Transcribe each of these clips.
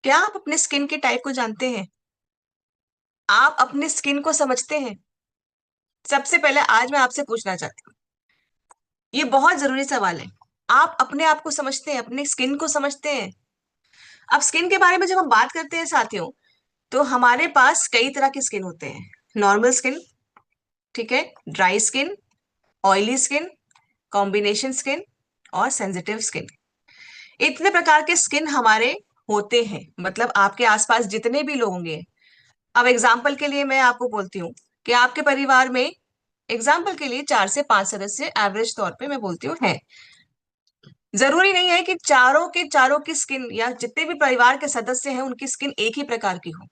क्या आप अपने स्किन के टाइप को जानते हैं? आप अपने स्किन को समझते हैं? सबसे पहले आज मैं आपसे पूछना चाहती हूँ, ये बहुत जरूरी सवाल है। आप अपने आप को समझते हैं? अपने स्किन को समझते हैं? अब स्किन के बारे में जब हम बात करते हैं साथियों, तो हमारे पास कई तरह के स्किन होते हैं। नॉर्मल स्किन, ठीक है, dry skin, oily skin, combination skin और सेंसिटिव स्किन। इतने प्रकार के स्किन हमारे होते हैं, मतलब आपके आसपास जितने भी लोग होंगे। अब एग्जाम्पल के लिए मैं आपको बोलती हूँ कि आपके परिवार में, एग्जाम्पल के लिए 4 से 5 सदस्य एवरेज तौर पे मैं बोलती हूँ है। जरूरी नहीं है कि चारों के चारों की स्किन या जितने भी परिवार के सदस्य हैं उनकी स्किन एक ही प्रकार की हो।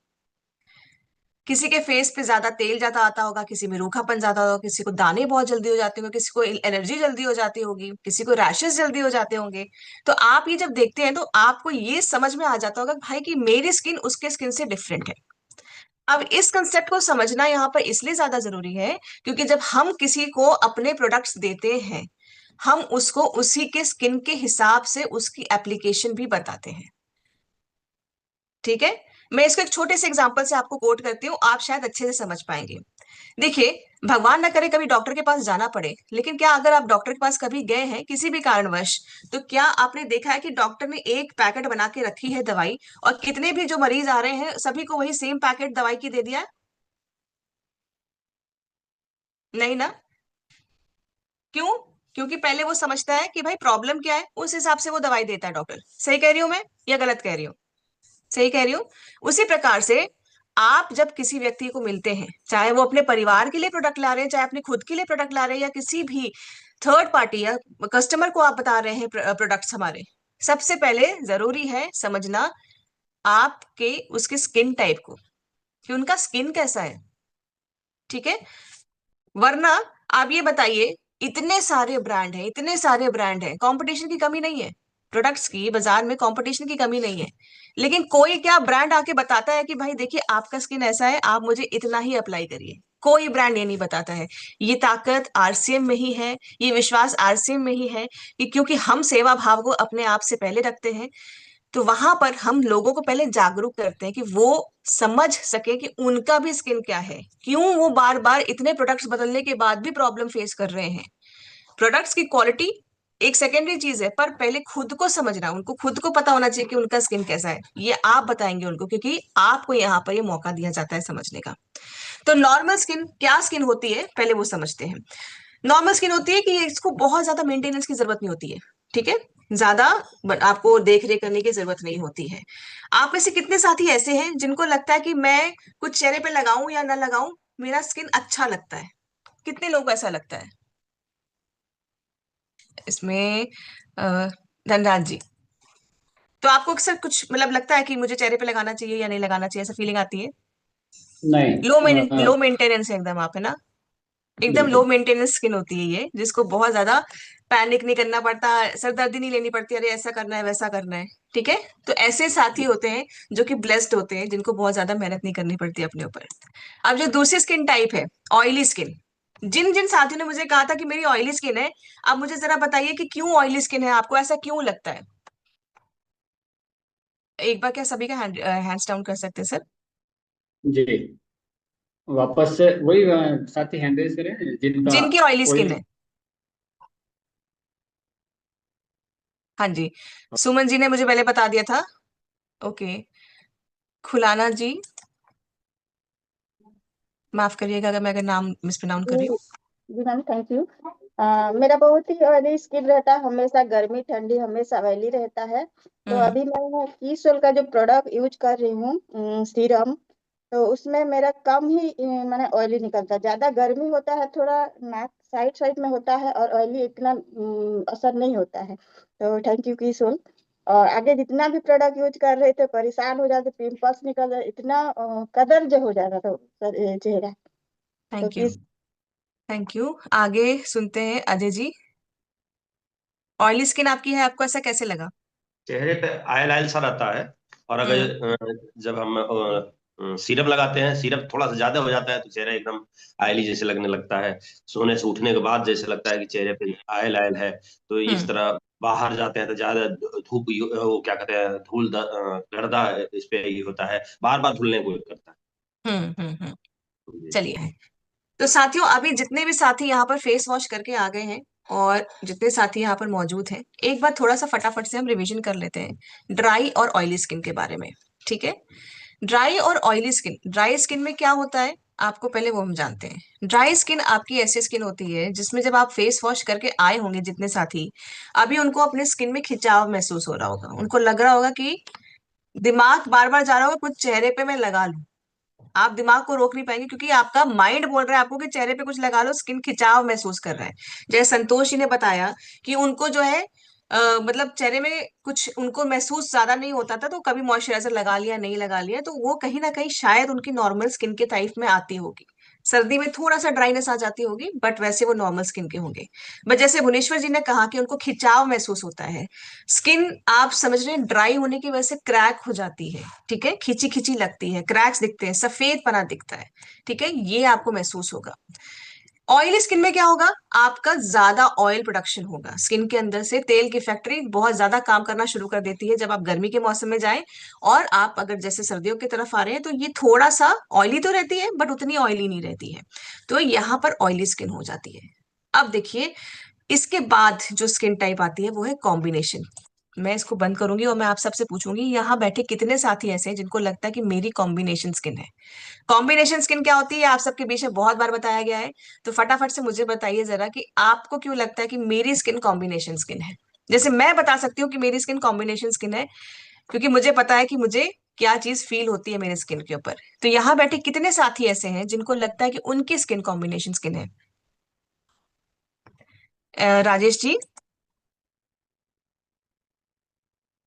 किसी के फेस पे ज्यादा तेल ज्यादा आता होगा, किसी में रूखापन ज्यादा होगा, किसी को दाने बहुत जल्दी हो जाते होंगे, किसी को एलर्जी जल्दी हो जाती होगी, किसी को रैशेस जल्दी हो जाते होंगे। तो आप ये जब देखते हैं तो आपको ये समझ में आ जाता होगा भाई कि मेरी स्किन उसके स्किन से डिफरेंट है। अब इस कंसेप्ट को समझना यहाँ पर इसलिए ज्यादा जरूरी है क्योंकि जब हम किसी को अपने प्रोडक्ट्स देते हैं, हम उसको उसी के स्किन के हिसाब से उसकी एप्लीकेशन भी बताते हैं। ठीक है, मैं इसको एक छोटे से एग्जांपल से आपको कोट करती हूँ, आप शायद अच्छे से समझ पाएंगे। देखिए, भगवान ना करे कभी डॉक्टर के पास जाना पड़े, लेकिन क्या अगर आप डॉक्टर के पास कभी गए हैं किसी भी कारणवश, तो क्या आपने देखा है कि डॉक्टर ने एक पैकेट बना के रखी है दवाई, और कितने भी जो मरीज आ रहे हैं सभी को वही सेम पैकेट दवाई की दे दिया है? नहीं ना? क्यों? क्योंकि पहले वो समझता है कि भाई प्रॉब्लम क्या है, उस हिसाब से वो दवाई देता है डॉक्टर। सही कह रही हूं मैं या गलत कह रही हूँ? सही कह रही हूँ। उसी प्रकार से आप जब किसी व्यक्ति को मिलते हैं, चाहे वो अपने परिवार के लिए प्रोडक्ट ला रहे हैं, चाहे अपने खुद के लिए प्रोडक्ट ला रहे हैं, या किसी भी थर्ड पार्टी या कस्टमर को आप बता रहे हैं प्रोडक्ट्स हमारे, सबसे पहले जरूरी है समझना आपके उसके स्किन टाइप को, कि उनका स्किन कैसा है। ठीक है, वरना आप ये बताइए, इतने सारे ब्रांड हैं, इतने सारे ब्रांड हैं, कंपटीशन की कमी नहीं है, प्रोडक्ट्स की बाजार में कंपटीशन की कमी नहीं है, लेकिन कोई क्या ब्रांड आके बताता है कि भाई देखिए आपका स्किन ऐसा है, आप मुझे इतना ही अप्लाई करिए? कोई ब्रांड ये नहीं बताता है। ये ताकत आरसीएम में ही है, ये विश्वास आरसीएम में ही है कि क्योंकि हम सेवा भाव को अपने आप से पहले रखते हैं, तो वहां पर हम लोगों को पहले जागरूक करते हैं कि वो समझ सके कि उनका भी स्किन क्या है, क्यों वो बार बार इतने प्रोडक्ट्स बदलने के बाद भी प्रॉब्लम फेस कर रहे हैं। प्रोडक्ट्स की क्वालिटी एक सेकेंडरी चीज है, पर पहले खुद को समझना, उनको खुद को पता होना चाहिए कि उनका स्किन कैसा है। ये आप बताएंगे उनको, क्योंकि आपको यहाँ पर ये मौका दिया जाता है समझने का। तो नॉर्मल स्किन क्या स्किन होती है पहले वो समझते हैं। नॉर्मल स्किन होती है कि इसको बहुत ज्यादा मेंटेनेंस की जरूरत नहीं होती है। ठीक है, ज्यादा आपको देख रेख करने की जरूरत नहीं होती है। आप में से कितने साथी ऐसे हैं जिनको लगता है कि मैं कुछ चेहरे पे लगाऊं या ना लगाऊं, मेरा स्किन अच्छा लगता है? कितने लोगों को ऐसा लगता है इसमें? अ, धनराज जी, तो आपको अक्सर कुछ मतलब लगता है कि मुझे चेहरे पे लगाना चाहिए या नहीं लगाना चाहिए, ऐसा फीलिंग आती है? नहीं। लो मेंटेनेंस है एकदम आप, है ना? एकदम लो बिल्कुल। मेंटेनेंस स्किन होती है ये, जिसको बहुत ज्यादा पैनिक नहीं करना पड़ता, सरदर्दी नहीं लेनी पड़ती, अरे ऐसा करना है वैसा करना है। ठीक है, तो ऐसे साथी होते हैं जो कि ब्लेस्ड होते हैं, जिनको बहुत ज्यादा मेहनत नहीं करनी पड़ती अपने ऊपर। अब जो दूसरी स्किन टाइप है, ऑयली स्किन, जिन जिन साथियों ने मुझे कहा था कि मेरी ऑयली स्किन है, अब मुझे जरा बताइए कि क्यों ऑयली स्किन है, आपको ऐसा क्यों लगता है? एक बार क्या सभी का हैंड्स डाउन कर सकते हैं सर? जी, वापस से वही साथी हैंड रेज करें जिनका जिनकी ऑयली स्किन ऑयल। है। हाँ जी, सुमन जी ने मुझे पहले बता दिया था। ओके, खुलाना जी, माफ करिएगा अगर मैं अगर नाम मिसप्रोनाउंस कर रही जी हूँ। जी मैम, थैंक यू। मेरा बहुत ही ऑयली स्किन रहता है, हमेशा गर्मी ठंडी हमेशा ऑयली रहता है। तो हम्म। अभी मैं कीसोल का जो प्रोडक्ट यूज कर रही हूँ सीरम, तो उसमें मेरा कम ही मैंने ऑयली निकलता है। ज्यादा गर्मी होता है, थोड़ा नाक साइड साइड में होता है, और ऑयली इतना असर नहीं होता है। तो थैंक यू कीसोल। और आगे जितना भी प्रोडक्ट यूज कर रहे थे परेशान हो जाते, पिंपल्स निकल रहे, इतना कदर जो हो जाता था चेहरा। तो थैंक यू। किस थैंक यू, आगे सुनते हैं अजय जी। ऑयली स्किन आपकी है, आपको ऐसा कैसे लगा? चेहरे पे आयल आयल सा रहता है। और हम्म। अगर जब हम सीरप लगाते हैं, सीरप थोड़ा सा ज्यादा हो जाता है तो चेहरा एकदम आयली जैसे लगने लगता है। सोने से उठने के बाद जैसे लगता है कि चेहरे पे आयल आयल है। तो इस हम्म। तरह बाहर जाते हैं तो ज्यादा धूप, वो क्या कहते हैं, गर्दा इस पे ये होता है, बार बार धुलने को करता हम्म। है जी। चलिए, तो साथियों अभी जितने भी साथी यहाँ पर फेस वॉश करके आ गए हैं और जितने साथी यहाँ पर मौजूद हैं, एक बार थोड़ा सा फटाफट से हम रिवीजन कर लेते हैं ड्राई और ऑयली स्किन के बारे में। ठीक है, ड्राई और ऑयली स्किन, ड्राई स्किन में क्या होता है आपको पहले वो हम जानते हैं। ड्राई स्किन आपकी ऐसी स्किन होती है जिसमें जब आप फेस वॉश करके आए होंगे जितने साथी, अभी उनको अपने स्किन में खिंचाव महसूस हो रहा होगा, उनको लग रहा होगा कि दिमाग बार बार जा रहा होगा कुछ चेहरे पे मैं लगा लूं। आप दिमाग को रोक नहीं पाएंगे क्योंकि आपका माइंड बोल रहा है आपको कि चेहरे पे कुछ लगा लो, स्किन खिंचाव महसूस कर रहा है। जैसे संतोष जी ने बताया कि उनको जो है मतलब चेहरे में कुछ उनको महसूस ज्यादा नहीं होता था, तो कभी मॉइस्चराइजर लगा लिया नहीं लगा लिया, तो वो कहीं ना कहीं शायद उनकी नॉर्मल स्किन के टाइप में आती होगी। सर्दी में थोड़ा सा ड्राइनेस आ जाती होगी, बट वैसे वो नॉर्मल स्किन के होंगे। बट जैसे भुवनेश्वर जी ने कहा कि उनको खिंचाव महसूस होता है, स्किन आप समझ रहे हैं ड्राई होने की वजह से क्रैक हो जाती है। ठीक है, खिंची खिंची लगती है, क्रैक्स दिखते हैं, सफेद पना दिखता है। ठीक है, ये आपको महसूस होगा। ऑयली स्किन में क्या होगा, आपका ज्यादा ऑयल प्रोडक्शन होगा, स्किन के अंदर से तेल की फैक्ट्री बहुत ज्यादा काम करना शुरू कर देती है जब आप गर्मी के मौसम में जाएं। और आप अगर जैसे सर्दियों की तरफ आ रहे हैं तो ये थोड़ा सा ऑयली तो रहती है बट उतनी ऑयली नहीं रहती है, तो यहाँ पर ऑयली स्किन हो जाती है। अब देखिए, इसके बाद जो स्किन टाइप आती है वो है कॉम्बिनेशन। मैं इसको बंद करूंगी और मैं आप सबसे पूछूंगी यहाँ बैठे कितने साथी ऐसे हैं जिनको लगता है कि मेरी कॉम्बिनेशन स्किन है। कॉम्बिनेशन स्किन क्या होती है आप सबके बीच में बहुत बार बताया गया है, तो फटाफट से मुझे बताइए जरा कि आपको क्यों लगता है कि मेरी स्किन कॉम्बिनेशन स्किन है। जैसे मैं बता सकती हूँ कि मेरी स्किन कॉम्बिनेशन स्किन है क्योंकि मुझे पता है कि मुझे क्या चीज फील होती है मेरे स्किन के ऊपर। तो यहाँ बैठे कितने साथी ऐसे हैं जिनको लगता है कि उनकी स्किन कॉम्बिनेशन स्किन है। राजेश जी।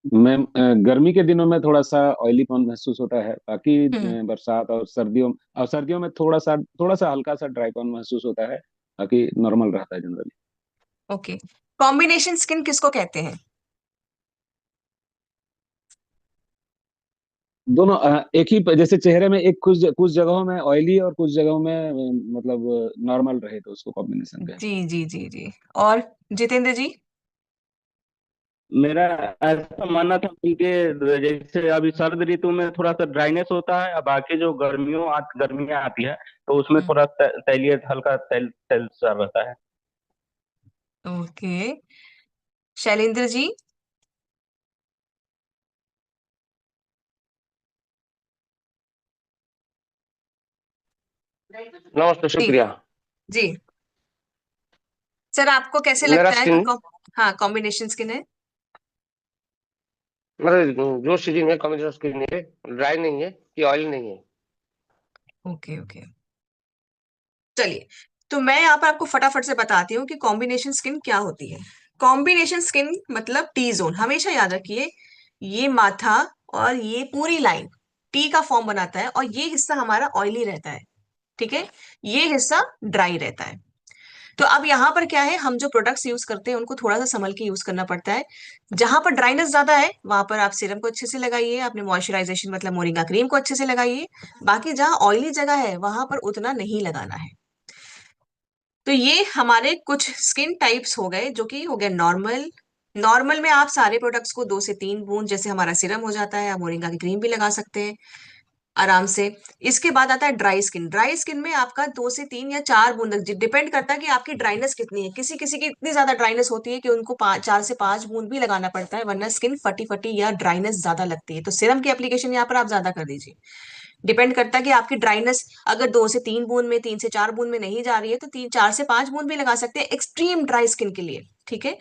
मैम, गर्मी के दिनों में थोड़ा सा ऑयलीपन महसूस होता है, बाकी हम्म। बरसात और सर्दियों में थोड़ा सा हल्का सा ड्राईपन महसूस होता है। बाकी नॉर्मल रहता है जनरली। ओके, कॉम्बिनेशन स्किन किसको कहते हैं। दोनों एक ही जैसे चेहरे में एक कुछ कुछ जगहों में ऑयली और कुछ जगहों में मतलब नॉर्मल रहे तो उसको कॉम्बिनेशन कहते जी जी जी जी। और जितेंद्र जी। मेरा ऐसा मानना था उनके, जैसे अभी सर्द ऋतु में थोड़ा सा ड्राइनेस होता है, और बाकी जो गर्मियाँ आती है तो उसमें हम्म। थोड़ा तैलीय, हल्का तेल तेल सा रहता है। ओके, शैलेंद्र जी। नमस्ते, जी शुक्रिया। जी। सर आपको कैसे मेरा लगता है कि स्किन, हाँ कॉम्बिनेशन स्किन है। मतलब जो सीजन में कॉम्बिनेशन स्किन नहीं है, ड्राई नहीं है कि ऑयल नहीं है। ओके ओके, चलिए, तो मैं यहाँ पर आपको फटाफट से बताती हूँ कि कॉम्बिनेशन स्किन क्या होती है। कॉम्बिनेशन स्किन मतलब टी जोन, हमेशा याद रखिए, ये माथा और ये पूरी लाइन टी का फॉर्म बनाता है और ये हिस्सा हमारा ऑयली रहता है। ठीक है, ये हिस्सा ड्राई रहता है। तो अब यहाँ पर क्या है, हम जो प्रोडक्ट्स यूज करते हैं उनको थोड़ा सा संभल के यूज करना पड़ता है। जहां पर ड्राइनेस ज्यादा है वहां पर आप सीरम को अच्छे से लगाइए, अपने मॉइस्चराइजेशन मतलब मोरिंगा क्रीम को अच्छे से लगाइए। बाकी जहां ऑयली जगह है वहां पर उतना नहीं लगाना है। तो ये हमारे कुछ स्किन टाइप्स हो गए जो कि हो गए नॉर्मल। नॉर्मल में आप सारे प्रोडक्ट्स को 2 से 3 बूंद, जैसे हमारा सीरम हो जाता है, आप मोरिंगा की क्रीम भी लगा सकते हैं आराम से। इसके बाद आता है ड्राई स्किन। ड्राई स्किन में आपका 2 से 3 या 4 बूंद, डिपेंड करता है कि आपकी ड्राइनेस कितनी है। किसी किसी की इतनी ज्यादा ड्राइनेस होती है कि उनको 4 से 5 बूंद भी लगाना पड़ता है, वरना स्किन फटी फटी या ड्राइनेस ज्यादा लगती है, तो सीरम की एप्लीकेशन यहाँ पर आप ज्यादा कर दीजिए। डिपेंड करता है कि आपकी ड्राइनेस अगर 2 से 3 बूंद में, 3 से 4 बूंद में नहीं जा रही है तो 4 से 5 बूंद भी लगा सकते हैं एक्सट्रीम ड्राई स्किन के लिए। ठीक है,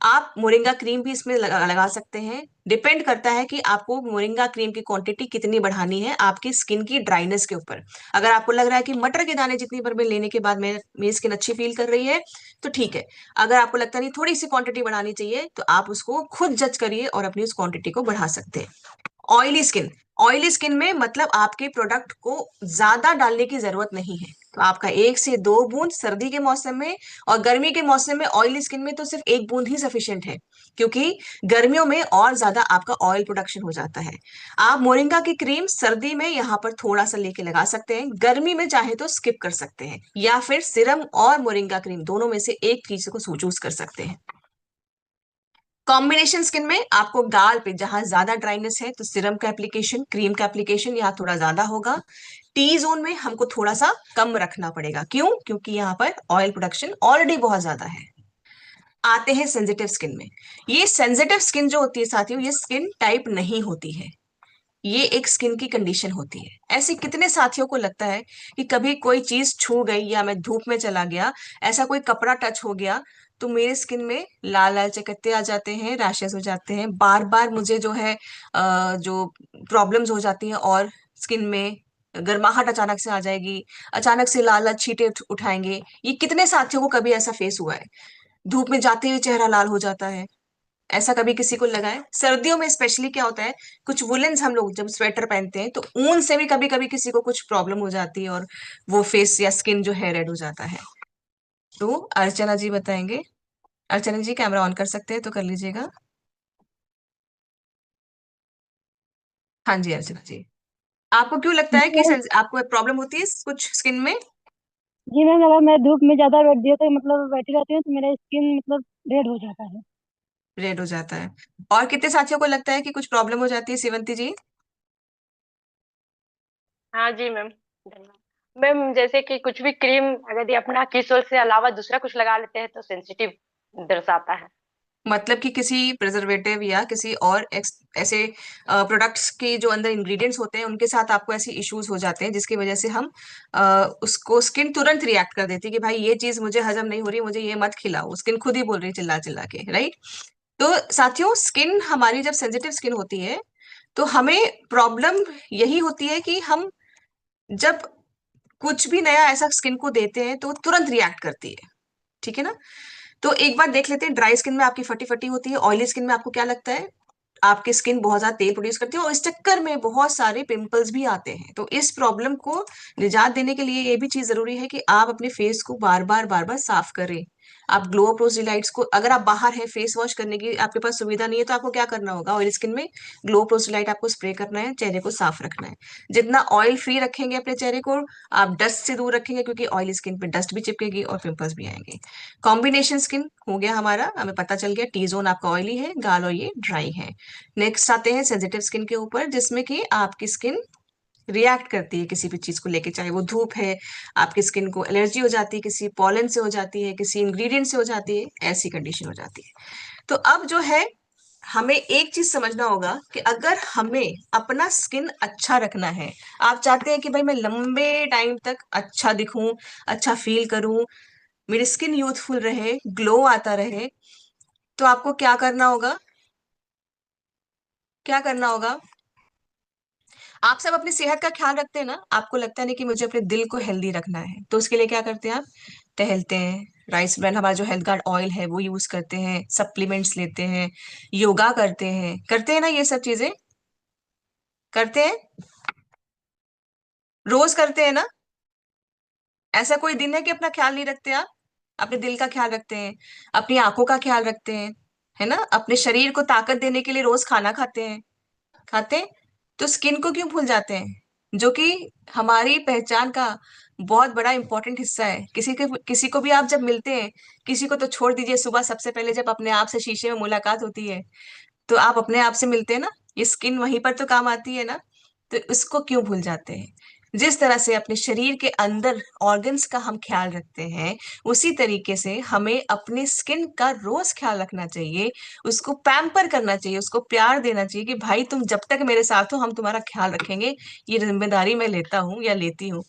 आप मोरिंगा क्रीम भी इसमें लगा सकते हैं। डिपेंड करता है कि आपको मोरिंगा क्रीम की क्वांटिटी कितनी बढ़ानी है आपकी स्किन की ड्राइनेस के ऊपर। अगर आपको लग रहा है कि मटर के दाने जितनी बार में लेने के बाद मेरी स्किन अच्छी फील कर रही है तो ठीक है। अगर आपको लगता नहीं थोड़ी सी क्वांटिटी बढ़ानी चाहिए तो आप उसको खुद जज करिए और अपनी उस क्वांटिटी को बढ़ा सकते हैं। ऑयली स्किन, ऑयली स्किन में मतलब आपके प्रोडक्ट को ज्यादा डालने की जरूरत नहीं है, तो आपका 1 से 2 बूंद सर्दी के मौसम में और गर्मी के मौसम में, ऑयली स्किन में तो सिर्फ 1 बूंद ही सफिशिएंट है, क्योंकि गर्मियों में और ज्यादा आपका ऑयल प्रोडक्शन हो जाता है। आप मोरिंगा की क्रीम सर्दी में यहाँ पर थोड़ा सा लेके लगा सकते हैं, गर्मी में चाहे तो स्किप कर सकते हैं, या फिर सिरम और मोरिंगा क्रीम दोनों में से एक चीज को चूज कर सकते हैं। कॉम्बिनेशन स्किन में आपको गाल पे जहां ज्यादा ड्राइनेस है तो सिरम का एप्लीकेशन, क्रीम का एप्लीकेशन यहाँ थोड़ा ज्यादा होगा। टी जोन में हमको थोड़ा सा कम रखना पड़ेगा। क्यों? क्योंकि यहाँ पर ऑयल प्रोडक्शन ऑलरेडी बहुत ज्यादा है। आते हैं सेंसिटिव स्किन में। ये सेंसिटिव स्किन जो होती है साथियों, ये स्किन टाइप नहीं होती है, ये एक स्किन की कंडीशन होती है। ऐसे कितने साथियों को लगता है कि कभी कोई चीज छू गई या मैं धूप में चला गया, ऐसा कोई कपड़ा टच हो गया तो मेरे स्किन में लाल लाल चकत्ते आ जाते हैं, रैशेस हो जाते हैं, बार बार मुझे जो है जो प्रॉब्लम्स हो जाती हैं, और स्किन में गर्माहट अचानक से आ जाएगी, अचानक से लाल लाल छींटे उठाएंगे। ये कितने साथियों को कभी ऐसा फेस हुआ है? धूप में जाते हुए चेहरा लाल हो जाता है, ऐसा कभी किसी को लगा है? सर्दियों में स्पेशली क्या होता है, कुछ वुलन्स हम लोग जब स्वेटर पहनते हैं तो ऊन से भी कभी कभी किसी को कुछ प्रॉब्लम हो जाती है और वो फेस या स्किन जो है रेड हो जाता है। तो अर्चना जी बताएंगे। अर्चना जी कैमरा ऑन कर सकते हैं तो कर लीजिएगा। हाँ जी अर्चना जी, आपको क्यों लगता है कि मैम, आपको प्रॉब्लम होती है कुछ स्किन में? जी मैम, अगर मैं धूप में ज्यादा बैठ दिया तो मतलब बैठी रहती हूँ तो मेरा स्किन मतलब रेड हो जाता है। रेड हो जाता है। और कितने साथियों को लगता है कि कुछ प्रॉब्लम हो जाती है? सेवंती जी। हाँ जी मैम, धन्यवाद। मैम, जैसे कि कुछ भी क्रीम अगर यदि अपना किस ऑयल से अलावा दूसरा कुछ लगा लेते हैं तो सेंसिटिव दर्शाता है। मतलब कि किसी प्रिजर्वेटिव या किसी और ऐसे प्रोडक्ट्स के जो अंदर इंग्रेडिएंट्स होते हैं उनके साथ आपको ऐसे इश्यूज हो जाते हैं जिसकी वजह से हम उसको स्किन तुरंत रिएक्ट कर देती है कि भाई ये चीज मुझे हजम नहीं हो रही, मुझे ये मत खिलाओ। स्किन खुद ही बोल रही है चिल्ला चिल्ला के, राइट? तो साथियों, स्किन हमारी जब सेंसिटिव स्किन होती है तो हमें प्रॉब्लम यही होती है कि हम जब कुछ भी नया ऐसा स्किन को देते हैं तो वो तुरंत रिएक्ट करती है। ठीक है ना? तो एक बार देख लेते हैं, ड्राई स्किन में आपकी फटी फटी होती है, ऑयली स्किन में आपको क्या लगता है? आपकी स्किन बहुत ज्यादा तेल प्रोड्यूस करती है और इस चक्कर में बहुत सारे पिंपल्स भी आते हैं। तो इस प्रॉब्लम को निजात देने के लिए ये भी चीज जरूरी है कि आप अपने फेस को बार बार साफ करें। आप ग्लो अप रोज डिलाइट्स को, अगर आप बाहर है फेस वॉश करने की आपके पास सुविधा नहीं है तो आपको क्या करना होगा, ऑयल स्किन में ग्लो अप रोज डिलाइट आपको स्प्रे करना है, चेहरे को साफ रखना है। जितना ऑयल फ्री रखेंगे अपने चेहरे को, आप डस्ट से दूर रखेंगे, क्योंकि ऑयली स्किन पे डस्ट भी चिपकेगी और पिंपल्स भी आएंगे। कॉम्बिनेशन स्किन हो गया हमारा, हमें पता चल गया टी जोन आपका ऑयली है, गाल और ये ड्राई है। नेक्स्ट आते हैं सेंसिटिव स्किन के ऊपर, जिसमें कि आपकी स्किन रिएक्ट करती है किसी भी चीज को लेके, चाहे वो धूप है, आपकी स्किन को एलर्जी हो जाती है, किसी पॉलन से हो जाती है, किसी इंग्रेडिएंट से हो जाती है, ऐसी कंडीशन हो जाती है। तो अब जो है, हमें एक चीज समझना होगा कि अगर हमें अपना स्किन अच्छा रखना है, आप चाहते हैं कि भाई मैं लंबे टाइम तक अच्छा दिखूं, अच्छा फील करूं, मेरी स्किन यूथफुल रहे, ग्लो आता रहे, तो आपको क्या करना होगा? क्या करना होगा? आप सब अपनी सेहत का ख्याल रखते हैं ना, आपको लगता है ना कि मुझे अपने दिल को हेल्दी रखना है, तो उसके लिए क्या करते हैं आप? टहलते हैं, राइस ब्रांड हमारा जो हेल्थ गार्ड ऑयल है वो यूज करते हैं, सप्लीमेंट्स लेते हैं, योगा करते हैं ना, ये सब चीजें करते हैं, रोज करते हैं ना। ऐसा कोई दिन है कि अपना ख्याल नहीं रखते आप? अपने दिल का ख्याल रखते हैं, अपनी आंखों का ख्याल रखते हैं, है ना? अपने शरीर को ताकत देने के लिए रोज खाना खाते हैं। तो स्किन को क्यों भूल जाते हैं, जो कि हमारी पहचान का बहुत बड़ा इंपॉर्टेंट हिस्सा है? किसी को भी आप जब मिलते हैं, किसी को तो छोड़ दीजिए, सुबह सबसे पहले जब अपने आप से शीशे में मुलाकात होती है तो आप अपने आप से मिलते हैं ना, ये स्किन वहीं पर तो काम आती है ना। तो इसको क्यों भूल जाते हैं? जिस तरह से अपने शरीर के अंदर ऑर्गन्स का हम ख्याल रखते हैं, उसी तरीके से हमें अपनी स्किन का रोज ख्याल रखना चाहिए, उसको पैम्पर करना चाहिए, उसको प्यार देना चाहिए कि भाई तुम जब तक मेरे साथ हो हम तुम्हारा ख्याल रखेंगे। ये जिम्मेदारी मैं लेता हूँ या लेती हूँ।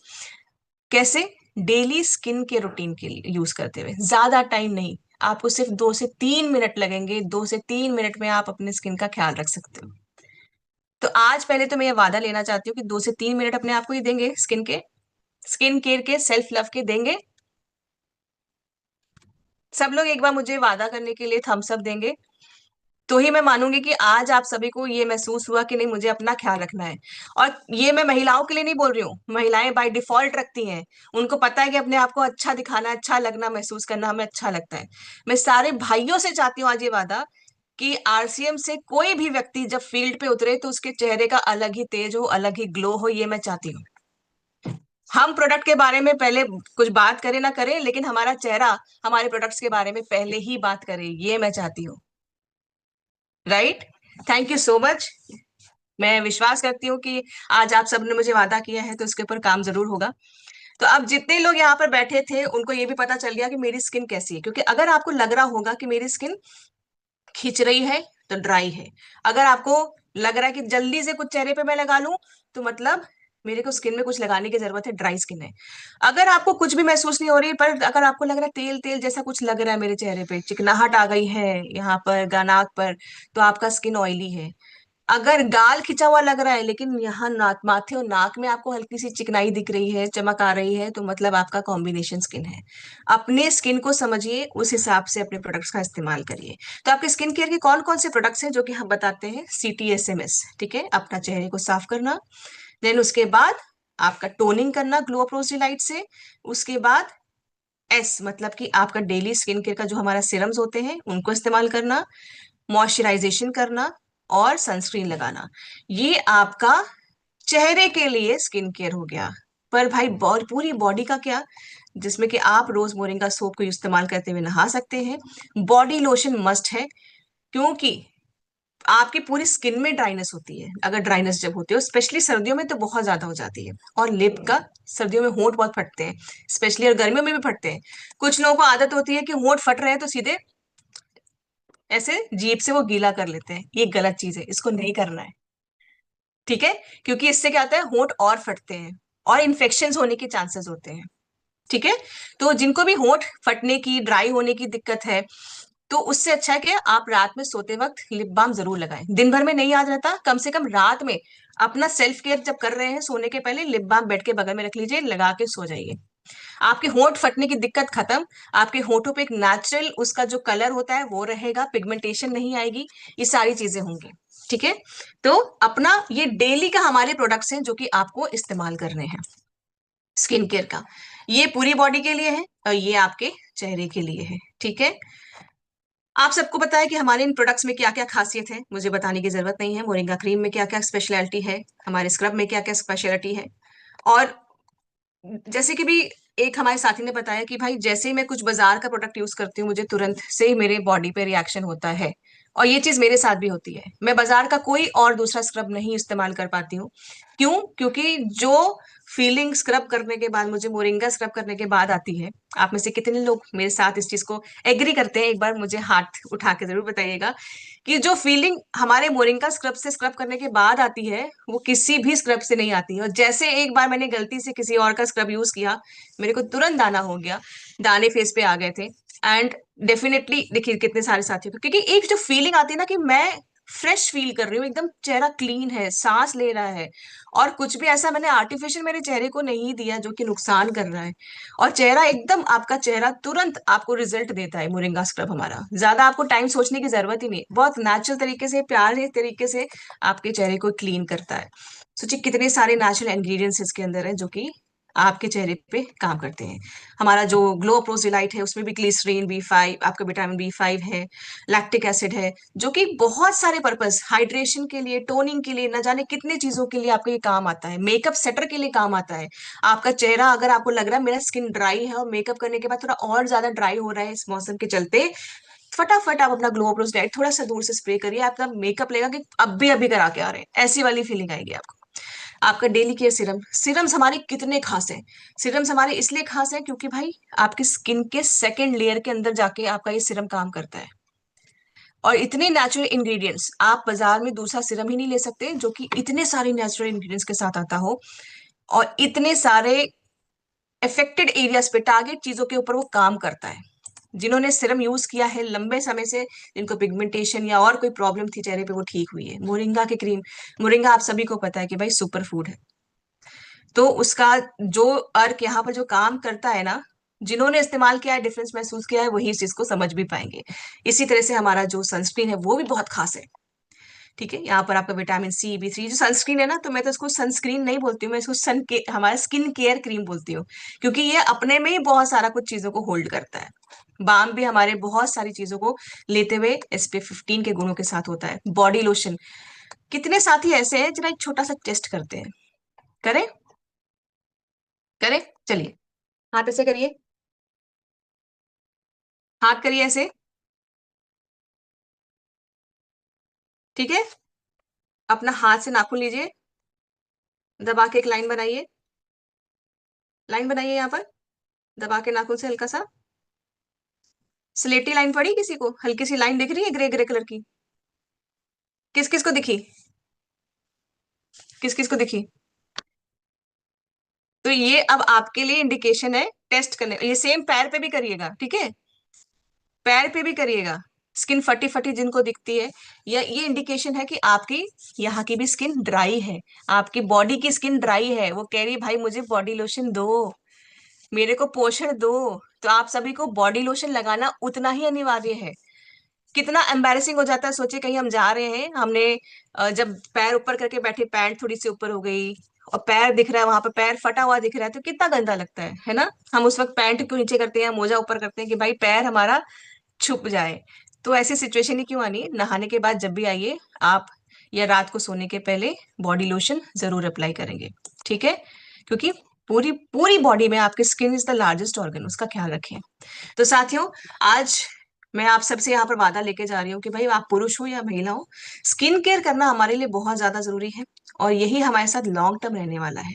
कैसे? डेली स्किन के रूटीन के लिए यूज करते हुए, ज्यादा टाइम नहीं, आपको सिर्फ 2 से 3 मिनट लगेंगे, 2 से 3 मिनट में आप अपने स्किन का ख्याल रख सकते हो। तो आज पहले तो मैं ये वादा लेना चाहती हूँ कि 2 से 3 मिनट अपने आप को ही देंगे, स्किन केयर के, सेल्फ लव के देंगे। सब लोग एक बार मुझे वादा करने के लिए थम्स अप देंगे, तो ही मैं मानूंगी कि आज आप सभी को ये महसूस हुआ कि नहीं मुझे अपना ख्याल रखना है। और ये मैं महिलाओं के लिए नहीं बोल रही हूँ, महिलाएं बाय डिफॉल्ट रखती हैं, उनको पता है कि अपने आप को अच्छा दिखाना, अच्छा लगना, महसूस करना हमें अच्छा लगता है। मैं सारे भाइयों से चाहती हूँ आज ये वादा कि आरसीएम से कोई भी व्यक्ति जब फील्ड पे उतरे तो उसके चेहरे का अलग ही तेज हो, अलग ही ग्लो हो, ये मैं चाहती हूँ। हम प्रोडक्ट के बारे में पहले कुछ बात करें ना करें, लेकिन हमारा चेहरा हमारे प्रोडक्ट्स के बारे में पहले ही बात करे, ये मैं चाहती हूँ। Right. Thank you so much. मैं विश्वास करती हूँ कि आज आप सबने मुझे वादा किया है तो इसके ऊपर काम जरूर होगा। तो अब जितने लोग यहाँ पर बैठे थे उनको ये भी पता चल गया कि मेरी स्किन कैसी है, क्योंकि अगर आपको लग रहा होगा कि मेरी स्किन खिंच रही है तो ड्राई है। अगर आपको लग रहा है कि जल्दी से कुछ चेहरे पे मैं लगा लूं तो मतलब मेरे को स्किन में कुछ लगाने की जरूरत है, ड्राई स्किन है। अगर आपको कुछ भी महसूस नहीं हो रही पर अगर आपको लग रहा है तेल तेल जैसा कुछ लग रहा है, मेरे चेहरे पे चिकनाहट आ गई है यहाँ पर नाक पर, तो आपका स्किन ऑयली है। अगर गाल खिंचा हुआ लग रहा है लेकिन यहाँ नाक माथे और नाक में आपको हल्की सी चिकनाई दिख रही है, चमक आ रही है, तो मतलब आपका कॉम्बिनेशन स्किन है। अपने स्किन को समझिए, उस हिसाब से अपने प्रोडक्ट्स का इस्तेमाल करिए। तो आपके स्किन केयर के कौन कौन से प्रोडक्ट्स हैं जो कि हम बताते हैं, CTSMS, ठीक है, अपना चेहरे को साफ करना। देन उसके बाद आपका टोनिंग करना ग्लो अप्रोच डिलाइट से। उसके बाद S मतलब कि आपका डेली स्किन केयर का जो हमारा सीरम्स होते हैं उनको इस्तेमाल करना, मॉइस्चराइजेशन करना और सनस्क्रीन लगाना। ये आपका चेहरे के लिए स्किन केयर हो गया। पर भाई पूरी बॉडी का क्या, जिसमें कि आप रोज मोरिंगा सोप को इस्तेमाल करते हुए नहा सकते हैं। बॉडी लोशन मस्ट है, क्योंकि आपकी पूरी स्किन में ड्राइनेस होती है। अगर ड्राइनेस जब होती है स्पेशली सर्दियों में तो बहुत ज्यादा हो जाती है। और लिप का, सर्दियों में होंठ बहुत फटते हैं स्पेशली, और गर्मियों में भी फटते हैं। कुछ लोगों को आदत होती है कि होंठ फट रहे हैं तो सीधे ऐसे जीभ से वो गीला कर लेते हैं। ये गलत चीज है, इसको नहीं करना है, ठीक है। क्योंकि इससे क्या होता है, होंठ और फटते हैं और इन्फेक्शन होने के चांसेस होते हैं, ठीक है। तो जिनको भी होंठ फटने की, ड्राई होने की दिक्कत है, तो उससे अच्छा है कि आप रात में सोते वक्त लिप बाम जरूर लगाएं। दिन भर में नहीं याद रहता, कम से कम रात में अपना सेल्फ केयर जब कर रहे हैं सोने के पहले, लिप बाम बेड के बगल में रख लीजिए, लगा के सो जाइए। आपके होंठ फटने की दिक्कत खत्म। आपके होंठों पे एक नेचुरल उसका जो कलर होता है वो रहेगा, पिगमेंटेशन नहीं आएगी, ये सारी चीजें होंगी, ठीक है। तो अपना ये डेली का हमारे प्रोडक्ट्स हैं जो कि आपको इस्तेमाल करने हैं स्किन केयर का। ये पूरी बॉडी के लिए है और ये आपके चेहरे के लिए है, ठीक है। आप सबको पता है कि हमारे इन प्रोडक्ट्स में क्या क्या खासियत है, मुझे बताने की जरूरत नहीं है। मोरिंगा क्रीम में क्या क्या स्पेशलिटी है, हमारे स्क्रब में क्या क्या स्पेशलिटी है। और जैसे कि भी एक हमारे साथी ने बताया कि भाई जैसे ही मैं कुछ बाजार का प्रोडक्ट यूज करती हूँ मुझे तुरंत से ही मेरे बॉडी पे रिएक्शन होता है। और ये चीज मेरे साथ भी होती है, मैं बाजार का कोई और दूसरा स्क्रब नहीं इस्तेमाल कर पाती हूँ। क्यों? क्योंकि जो फीलिंग स्क्रब करने के बाद मुझे, मोरिंगा स्क्रब करने के बाद आती है, आप में से कितने लोग मेरे साथ इस चीज को एग्री करते हैं, एक बार मुझे हाथ उठा के जरूर बताइएगा कि जो फीलिंग हमारे मोरिंगा स्क्रब से स्क्रब करने के बाद आती है वो किसी भी स्क्रब से नहीं आती है। और जैसे एक बार मैंने गलती से किसी और का स्क्रब यूज किया, मेरे को तुरंत दाना हो गया, दाने फेस पे आ गए थे। एंड डेफिनेटली देखिए कितने सारे साथियों को, क्योंकि एक जो फीलिंग आती है ना कि मैं फ्रेश फील कर रही हूँ, एकदम चेहरा क्लीन है, सांस ले रहा है, और कुछ भी ऐसा मैंने आर्टिफिशियल मेरे चेहरे को नहीं दिया जो कि नुकसान कर रहा है, और चेहरा एकदम, आपका चेहरा तुरंत आपको रिजल्ट देता है मोरिंगा स्क्रब हमारा। ज्यादा आपको टाइम सोचने की जरूरत ही नहीं, बहुत नेचुरल तरीके से, प्यारे तरीके से आपके चेहरे को क्लीन करता है। सोचिए कितने सारे नेचुरल इंग्रेडिएंट्स इसके अंदर है जो कि आपके चेहरे पे काम करते हैं। हमारा जो ग्लो अप्रोच डिलाइट है उसमें भी ग्लिसरीन B5, आपका विटामिन B5 है, लैक्टिक एसिड है, जो कि बहुत सारे पर्पस, हाइड्रेशन के लिए, टोनिंग के लिए, न जाने कितने चीजों के लिए आपको ये काम आता है, मेकअप सेटर के लिए काम आता है। आपका चेहरा अगर आपको लग रहा है मेरा स्किन ड्राई है और मेकअप करने के बाद थोड़ा और ज्यादा ड्राई हो रहा है इस मौसम के चलते, फटाफट आप अपना ग्लो अप्रोच डाइट थोड़ा सा दूर से स्प्रे करिए, आपका मेकअप लेगा कि अभी अभी करा के आ रहे हैं, ऐसी वाली फीलिंग आएगी आपको। आपका डेली केयर सीरम, सीरम्स हमारे कितने खास हैं। सीरम्स हमारे इसलिए खास हैं क्योंकि भाई आपकी स्किन के सेकंड लेयर के अंदर जाके आपका ये सीरम काम करता है। और इतने नेचुरल इंग्रेडिएंट्स, आप बाजार में दूसरा सीरम ही नहीं ले सकते जो कि इतने सारे नेचुरल इंग्रेडिएंट्स के साथ आता हो, और इतने सारे अफेक्टेड एरियाज पे, टारगेट चीजों के ऊपर वो काम करता है। जिन्होंने सीरम यूज किया है लंबे समय से, जिनको पिगमेंटेशन या और कोई प्रॉब्लम थी चेहरे पे, वो ठीक हुई है। मोरिंगा की क्रीम, मोरिंगा आप सभी को पता है कि भाई सुपर फूड है, तो उसका जो अर्क यहाँ पर जो काम करता है ना, जिन्होंने इस्तेमाल किया है, डिफरेंस महसूस किया है, वही इस चीज को समझ भी पाएंगे। इसी तरह से हमारा जो सनस्क्रीन है वो भी बहुत खास है, ठीक है। यहाँ पर आपका विटामिन C B3 जो सनस्क्रीन है ना, तो मैं तो इसको सनस्क्रीन नहीं बोलती हूँ, मैं इसको हमारा स्किन केयर क्रीम बोलती हूँ, क्योंकि ये अपने में ही बहुत सारा कुछ चीजों को होल्ड करता है। बाम भी हमारे बहुत सारी चीजों को लेते हुए SPF 15 के गुणों के साथ होता है। बॉडी लोशन, कितने साथी ऐसे हैं जरा एक छोटा सा टेस्ट करते हैं, करें? करें, चलिए, हाथ ऐसे करिए, हाथ करिए ऐसे, ठीक है, अपना हाथ से नाखून लीजिए, दबा के एक लाइन बनाइए, लाइन बनाइए यहाँ पर, दबा के नाखून से हल्का सा। स्लेटी लाइन पड़ी किसी को? हल्की सी लाइन दिख रही है ग्रे ग्रे कलर की? किस किस को दिखी? किस किस को दिखी? तो ये अब आपके लिए इंडिकेशन है टेस्ट करने। ये सेम पैर पे भी करिएगा, ठीक है, पैर पे भी करिएगा। स्किन फटी फटी जिनको दिखती है, या ये इंडिकेशन है कि आपकी यहाँ की भी स्किन ड्राई है, आपकी बॉडी की स्किन ड्राई है, वो कह रही है भाई मुझे बॉडी लोशन दो, मेरे को पोषण दो। तो आप सभी को बॉडी लोशन लगाना उतना ही अनिवार्य है। कितना एम्बैरेसिंग हो जाता है, सोचिए कहीं हम जा रहे हैं, हमने जब पैर ऊपर करके बैठे, पैंट थोड़ी सी ऊपर हो गई और पैर दिख रहा है, वहां पे पैर फटा हुआ दिख रहा है, तो कितना गंदा लगता है ना। हम उस वक्त पैंट को नीचे करते हैं, मोजा ऊपर करते हैं कि भाई पैर हमारा छुप जाए। तो ऐसी सिचुएशन ही क्यों आनी है? नहाने के बाद जब भी आइए आप, या रात को सोने के पहले बॉडी लोशन जरूर अप्लाई करेंगे, ठीक है, क्योंकि पूरी पूरी बॉडी में आपकी skin is the largest organ, उसका ख्याल रखें। तो साथियों, आज मैं आप सबसे यहाँ पर वादा लेके जा रही हूँ कि भाई आप पुरुष हो या महिला हो, स्किन केयर करना हमारे लिए बहुत ज्यादा जरूरी है, और यही हमारे साथ लॉन्ग टर्म रहने वाला है।